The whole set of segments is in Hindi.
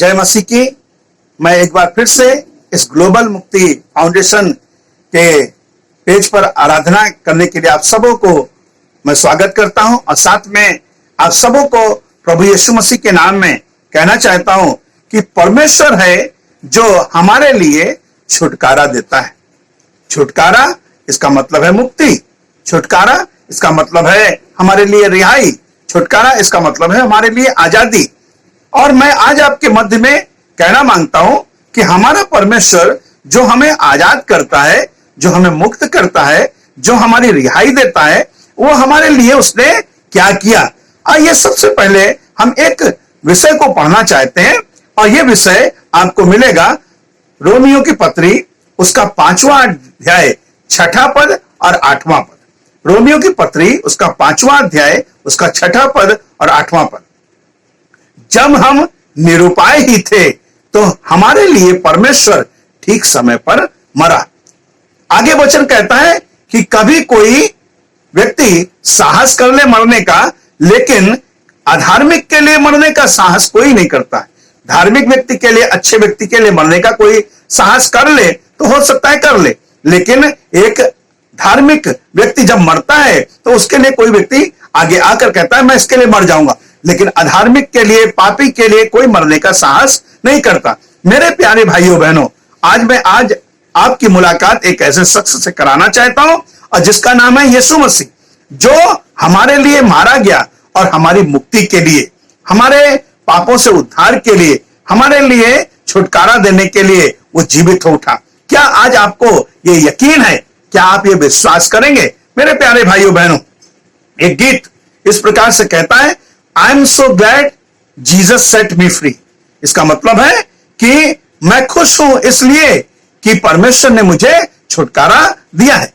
जय मसीह की। मैं एक बार फिर से इस ग्लोबल मुक्ति फाउंडेशन के पेज पर आराधना करने के लिए आप सबों को मैं स्वागत करता हूं और साथ में आप सबों को प्रभु यीशु मसीह के नाम में कहना चाहता हूं कि परमेश्वर है जो हमारे लिए छुटकारा देता है। छुटकारा इसका मतलब है मुक्ति, छुटकारा इसका मतलब है हमारे लिए रिहाई, छुटकारा इसका मतलब है हमारे लिए आजादी। और मैं आज आपके मध्य में कहना मांगता हूं कि हमारा परमेश्वर जो हमें आजाद करता है, जो हमें मुक्त करता है, जो हमारी रिहाई देता है, वो हमारे लिए उसने क्या किया। आइए सबसे पहले हम एक विषय को पढ़ना चाहते हैं और यह विषय आपको मिलेगा रोमियो की पत्री उसका 5वां अध्याय 6ठा पद और 8वां पद। रोमियो की पत्री उसका 5वां अध्याय उसका 6ठा पद और 8वां पद। जब हम निरुपाय ही थे तो हमारे लिए परमेश्वर ठीक समय पर मरा। आगे वचन कहता है कि कभी कोई व्यक्ति साहस कर ले मरने का, लेकिन अधार्मिक के लिए मरने का साहस कोई नहीं करता है। धार्मिक व्यक्ति के लिए, अच्छे व्यक्ति के लिए मरने का कोई साहस कर ले तो हो सकता है कर ले, लेकिन एक धार्मिक व्यक्ति जब मरता है तो उसके लिए कोई व्यक्ति आगे आकर कहता है मैं इसके लिए मर जाऊंगा, लेकिन अधार्मिक के लिए, पापी के लिए कोई मरने का साहस नहीं करता। मेरे प्यारे भाइयों बहनों, आज आपकी मुलाकात एक ऐसे शख्स से कराना चाहता हूं और जिसका नाम है यीशु मसीह, जो हमारे लिए मारा गया और हमारी मुक्ति के लिए, हमारे पापों से उद्धार के लिए, हमारे लिए छुटकारा देने के लिए वो जीवित हो उठा। क्या आज आपको ये यकीन है? क्या आप ये विश्वास करेंगे? मेरे प्यारे भाइयों बहनों, एक गीत इस प्रकार से कहता है, I am so glad Jesus set me free. इसका मतलब है कि मैं खुश हूं इसलिए कि परमेश्वर ने मुझे छुटकारा दिया है।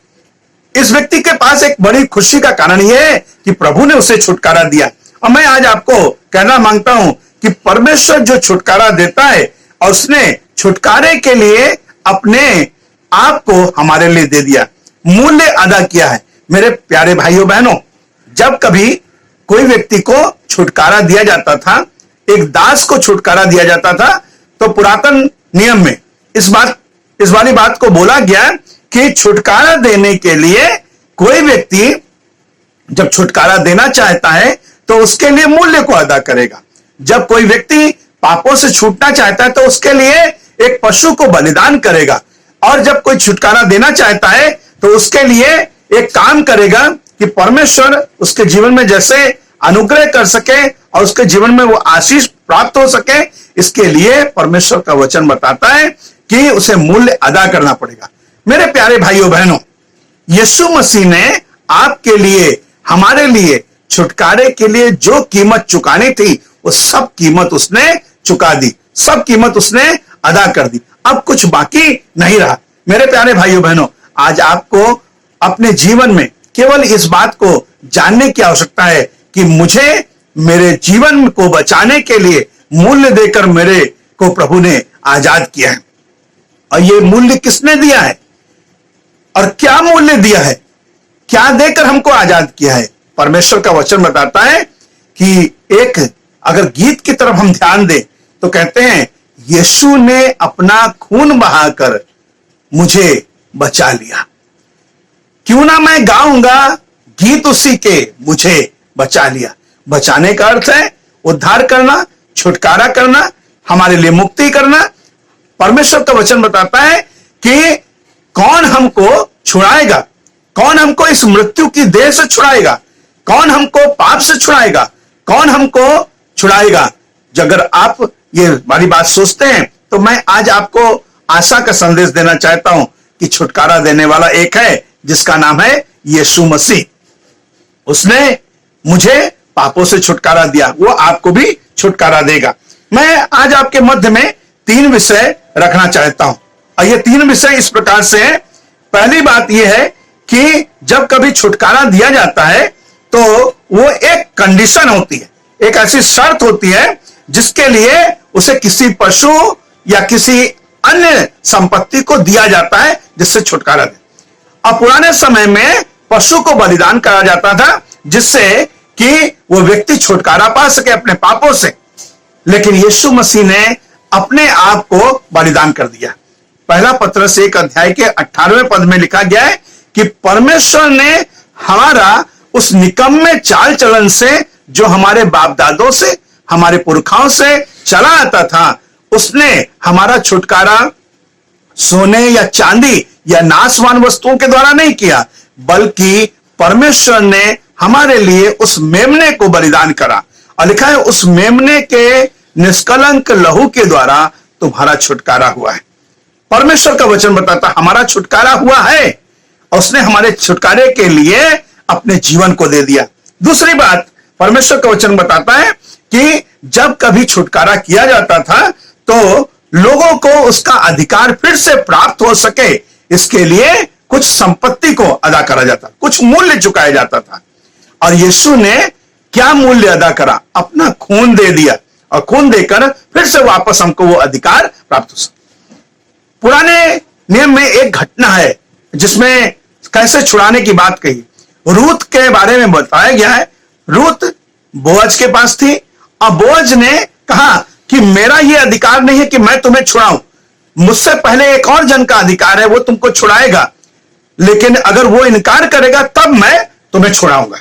इस व्यक्ति के पास एक बड़ी खुशी का कारण यह है कि प्रभु ने उसे छुटकारा दिया। और मैं आज आपको कहना मांगता हूं कि परमेश्वर जो छुटकारा देता है और उसने छुटकारे के लिए अपने आप को हमारे लिए दे दिया, मूल्य अदा किया है। मेरे प्यारे भाइयों बहनों, जब कभी कोई व्यक्ति को छुटकारा दिया जाता था, एक दास को छुटकारा दिया जाता था, तो पुरातन नियम में इस वाली बात को बोला गया कि छुटकारा देने के लिए कोई व्यक्ति जब छुटकारा देना चाहता है तो उसके लिए मूल्य को अदा करेगा। जब कोई व्यक्ति पापों से छूटना चाहता है तो उसके लिए एक पशु को बलिदान करेगा। और जब कोई छुटकारा देना चाहता है तो उसके लिए एक काम करेगा कि परमेश्वर उसके जीवन में जैसे अनुग्रह कर सके और उसके जीवन में वो आशीष प्राप्त हो सके, इसके लिए परमेश्वर का वचन बताता है कि उसे मूल्य अदा करना पड़ेगा। मेरे प्यारे भाइयों बहनों, यीशु मसीह ने आपके लिए, हमारे लिए, छुटकारे के लिए जो कीमत चुकानी थी वो सब कीमत उसने चुका दी, सब कीमत उसने अदा कर दी। अब कुछ बाकी नहीं रहा। मेरे प्यारे भाइयों बहनों, आज आपको अपने जीवन में केवल इस बात को जानने की आवश्यकता है कि मुझे मेरे जीवन को बचाने के लिए मूल्य देकर मेरे को प्रभु ने आजाद किया है। और ये मूल्य किसने दिया है और क्या मूल्य दिया है, क्या देकर हमको आजाद किया है? परमेश्वर का वचन बताता है कि एक अगर गीत की तरफ हम ध्यान दें तो कहते हैं, यीशु ने अपना खून बहाकर मुझे बचा लिया। क्यों ना मैं गाऊंगा गीत उसी के, मुझे बचा लिया। बचाने का अर्थ है उद्धार करना, छुटकारा करना, हमारे लिए मुक्ति करना। परमेश्वर का वचन बताता है कि कौन हमको छुड़ाएगा, कौन हमको इस मृत्यु की देह से छुड़ाएगा, कौन हमको पाप से छुड़ाएगा, कौन हमको छुड़ाएगा। अगर आप ये वाली बात सोचते हैं तो मैं आज आपको आशा का संदेश देना चाहता हूं कि छुटकारा देने वाला एक है जिसका नाम है यीशु मसीह। उसने मुझे पापों से छुटकारा दिया, वो आपको भी छुटकारा देगा। मैं आज आपके मध्य में 3 विषय रखना चाहता हूं और ये 3 विषय इस प्रकार से हैं। पहली बात यह है कि जब कभी छुटकारा दिया जाता है तो वो एक कंडीशन होती है, एक ऐसी शर्त होती है जिसके लिए उसे किसी पशु या किसी अन्य संपत्ति को दिया जाता है जिससे छुटकारा दे। अब पुराने समय में पशु को बलिदान करा जाता था जिससे कि वो व्यक्ति छुटकारा पा सके अपने पापों से। लेकिन यीशु मसीह ने अपने आप को बलिदान कर दिया। पहला पत्रस 1 अध्याय के 18वें पद में लिखा गया है कि परमेश्वर ने हमारा उस निकम्मे चाल चलन से, जो हमारे बाप दादों से, हमारे पुरखाओं से चला आता था, उसने हमारा छुटकारा सोने या चांदी या नाशवान वस्तुओं के द्वारा नहीं किया, बल्कि परमेश्वर ने हमारे लिए उस मेमने को बलिदान करा। और लिखा है उस मेमने के निष्कलंक लहू के द्वारा तुम्हारा छुटकारा हुआ है। परमेश्वर का वचन बताता हमारा छुटकारा हुआ है, और उसने हमारे छुटकारे के लिए अपने जीवन को दे दिया। दूसरी बात, परमेश्वर का वचन बताता है कि जब कभी छुटकारा किया जाता था तो लोगों को उसका अधिकार फिर से प्राप्त हो सके, इसके लिए कुछ संपत्ति को अदा करा जाता, कुछ मूल्य चुकाया जाता था। और यीशु ने क्या मूल्य अदा करा? अपना खून दे दिया, और खून देकर फिर से वापस हमको वो अधिकार प्राप्त हो सके। पुराने नियम में एक घटना है जिसमें कैसे छुड़ाने की बात कही। रूत के बारे में बताया गया है। रूत बोअज के पास थी, और बोअज ने कहा कि मेरा ये अधिकार नहीं है कि मैं तुम्हें छुड़ाऊं, मुझसे पहले एक और जन का अधिकार है, वो तुमको छुड़ाएगा, लेकिन अगर वो इनकार करेगा तब मैं तुम्हें छुड़ाऊंगा।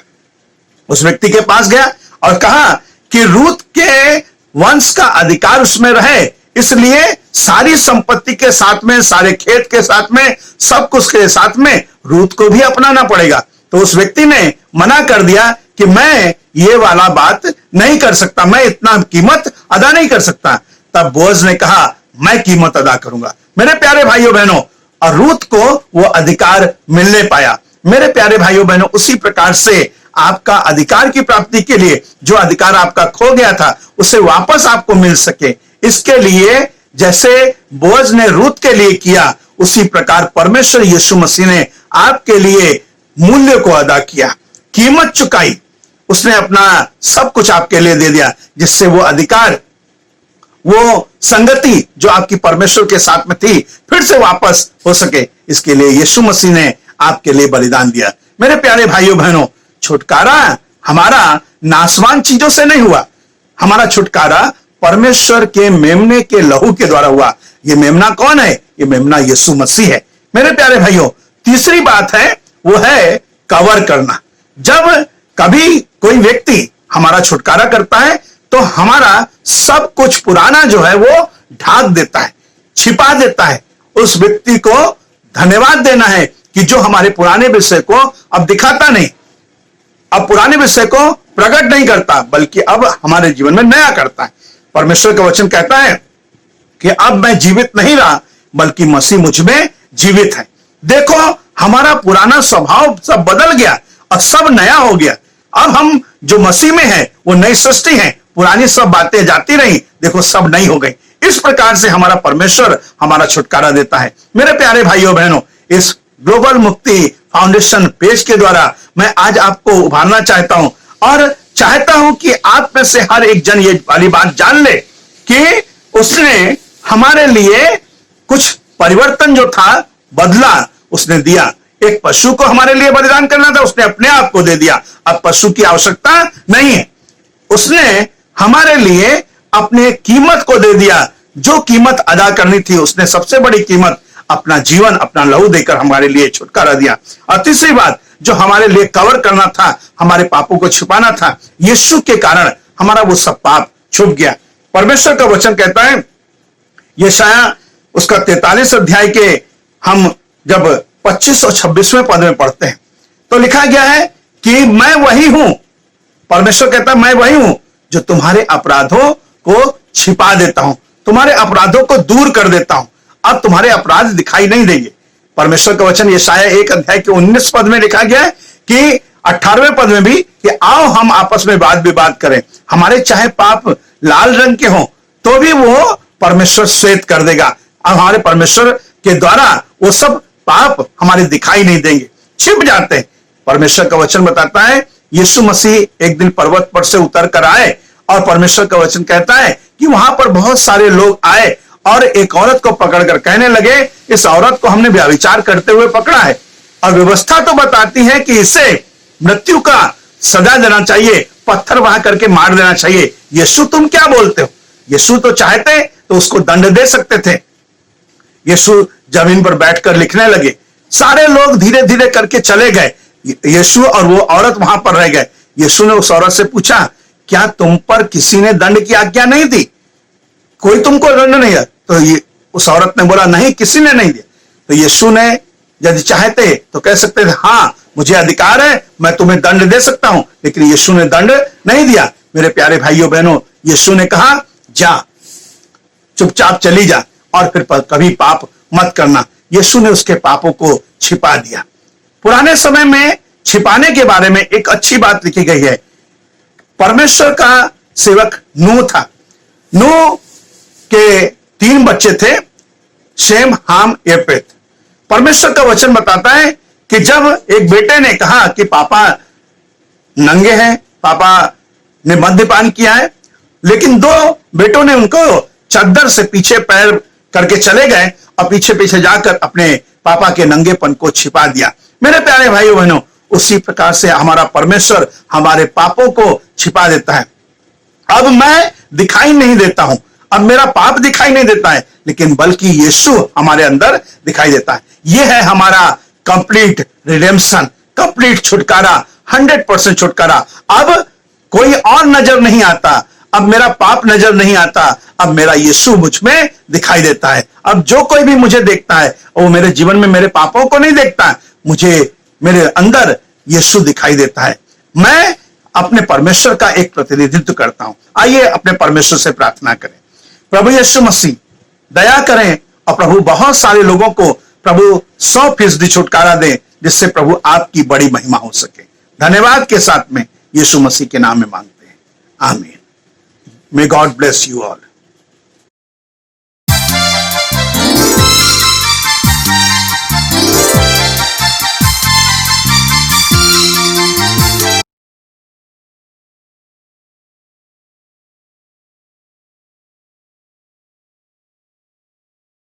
उस व्यक्ति के पास गया और कहा कि रूत के वंश का अधिकार उसमें रहे, इसलिए सारी संपत्ति के साथ में, सारे खेत के साथ में, सब कुछ के साथ में रूत को भी अपनाना पड़ेगा। तो उस व्यक्ति ने मना कर दिया कि मैं ये वाला बात नहीं कर सकता, मैं इतना कीमत अदा नहीं कर सकता। तब बोअज ने कहा मैं कीमत अदा करूंगा। मेरे प्यारे भाइयों बहनों, और रूत को वो अधिकार मिलने पाया। मेरे प्यारे भाइयों बहनों, उसी प्रकार से आपका अधिकार की प्राप्ति के लिए, जो अधिकार आपका खो गया था, उसे वापस आपको मिल सके, इसके लिए जैसे बोअज ने रूत के लिए किया, उसी प्रकार परमेश्वर यीशु मसीह ने आपके लिए मूल्य को अदा किया, कीमत चुकाई। उसने अपना सब कुछ आपके लिए दे दिया, जिससे वो अधिकार, वो संगति जो आपकी परमेश्वर के साथ में थी, फिर से वापस हो सके। इसके लिए यीशु मसीह ने आपके लिए बलिदान दिया। मेरे प्यारे भाइयों बहनों, छुटकारा हमारा नाशवान चीजों से नहीं हुआ, हमारा छुटकारा परमेश्वर के मेमने के लहू के द्वारा हुआ। ये मेमना कौन है? ये मेमना यीशु मसीह है। मेरे प्यारे भाइयों, तीसरी बात है वो है कवर करना। जब कभी कोई व्यक्ति हमारा छुटकारा करता है तो हमारा सब कुछ पुराना जो है वो ढाक देता है, छिपा देता है। उस व्यक्ति को धन्यवाद देना है कि जो हमारे पुराने विषय को अब दिखाता नहीं, अब पुराने विषय को प्रकट नहीं करता, बल्कि अब हमारे जीवन में नया करता है। परमेश्वर का वचन कहता है कि अब मैं जीवित नहीं रहा, बल्कि मसीह मुझ में जीवित है। देखो, हमारा पुराना स्वभाव सब बदल गया और सब नया हो गया। अब हम जो मसीह में है वो नई सृष्टि है, पुरानी सब बातें जाती रही, देखो सब नई हो गई। इस प्रकार से हमारा परमेश्वर हमारा छुटकारा देता है। मेरे प्यारे भाइयों बहनों, इस ग्लोबल मुक्ति फाउंडेशन पेज के द्वारा मैं आज आपको उभारना चाहता हूं, और चाहता हूं कि आप में से हर एक जन ये वाली बात जान ले कि उसने हमारे लिए कुछ परिवर्तन जो था, बदला उसने दिया। एक पशु को हमारे लिए बलिदान करना था, उसने अपने आप को दे दिया। अब पशु की आवश्यकता नहीं है, उसने हमारे लिए अपने कीमत को दे दिया। जो कीमत अदा करनी थी, उसने सबसे बड़ी कीमत अपना जीवन, अपना लहू देकर हमारे लिए छुटकारा दिया। और तीसरी बात, जो हमारे लिए कवर करना था, हमारे पापों को छुपाना था, यीशु के कारण हमारा वो सब पाप छुप गया। परमेश्वर का वचन कहता है, यशाया उसका 43 अध्याय के हम जब 25 और 26वें पद में पढ़ते हैं तो लिखा गया है कि मैं वही हूं, परमेश्वर कहता है मैं वही हूं जो तुम्हारे अपराधों को छिपा देता हूं, तुम्हारे अपराधों को दूर कर देता हूं, अब तुम्हारे अपराध दिखाई नहीं देंगे। परमेश्वर का वचन यशाया 1 अध्याय के 19 पद में लिखा गया है कि 18वें पद में भी कि आओ हम आपस में वाद विवाद करें, हमारे चाहे पाप लाल रंग के हों तो भी वो परमेश्वर श्वेत कर देगा। अब हमारे परमेश्वर के द्वारा वो सब पाप हमारे दिखाई नहीं देंगे, छिप जाते हैं। परमेश्वर का वचन बताता है यीशु मसीह एक दिन पर्वत पर से उतर कर आए, और परमेश्वर का वचन कहता है कि वहां पर बहुत सारे लोग आए और एक औरत को पकड़कर कहने लगे, इस औरत को हमने व्यभिचार करते हुए पकड़ा है, और व्यवस्था तो बताती है कि इसे मृत्यु का सजा देना चाहिए, पत्थर वहां करके मार देना चाहिए। यीशु तुम क्या बोलते हो? यीशु तो चाहते तो उसको दंड दे सकते थे। यीशु जमीन पर बैठकर लिखने लगे। सारे लोग धीरे धीरे करके चले गए। यीशु और वो औरत वहां पर रह गए। यीशु ने उस औरत से पूछा, क्या तुम पर किसी ने दंड की आज्ञा नहीं दी? कोई तुमको दंड नहीं दिया? तो ये उस औरत ने बोला, नहीं, किसी ने नहीं दिया। तो यीशु ने यदि चाहते तो कह सकते थे, हाँ, मुझे अधिकार है, मैं तुम्हें दंड दे सकता हूं, लेकिन यीशु ने दंड नहीं दिया। मेरे प्यारे भाइयों बहनों, यीशु ने कहा, जा, चुपचाप चली जा और फिर कभी पाप मत करना। यीशु ने उसके पापों को छिपा दिया। पुराने समय में छिपाने के बारे में एक अच्छी बात लिखी गई है। परमेश्वर का सेवक नूह था। नूह के 3 बच्चे थे, शेम, हाम, येपेत। परमेश्वर का वचन बताता है कि जब एक बेटे ने कहा कि पापा नंगे हैं, पापा ने मद्यपान किया है, लेकिन 2 बेटों ने उनको चद्दर से पीछे पैर करके चले गए और पीछे पीछे जाकर अपने पापा के नंगेपन को छिपा दिया। मेरे प्यारे भाइयों बहनों, उसी प्रकार से हमारा परमेश्वर हमारे पापों को छिपा देता है। अब मैं दिखाई नहीं देता हूं, अब मेरा पाप दिखाई नहीं देता है, लेकिन बल्कि यीशु हमारे अंदर दिखाई देता है। यह है हमारा कंप्लीट रिडेम्पशन, कंप्लीट छुटकारा, 100% छुटकारा। अब कोई और नजर नहीं आता, अब मेरा पाप नजर नहीं आता, अब मेरा यीशु मुझ में दिखाई देता है। अब जो कोई भी मुझे देखता है वो मेरे जीवन में मेरे पापों को नहीं देखता, मुझे मेरे अंदर यीशु दिखाई देता है। मैं अपने परमेश्वर का एक प्रतिनिधित्व करता हूं। आइए अपने परमेश्वर से प्रार्थना करें। प्रभु यीशु मसीह, दया करें और प्रभु बहुत सारे लोगों को प्रभु 100% छुटकारा दें, जिससे प्रभु आपकी बड़ी महिमा हो सके। धन्यवाद के साथ में यीशु मसीह के नाम में मांगते हैं, आमीन। May God bless you all.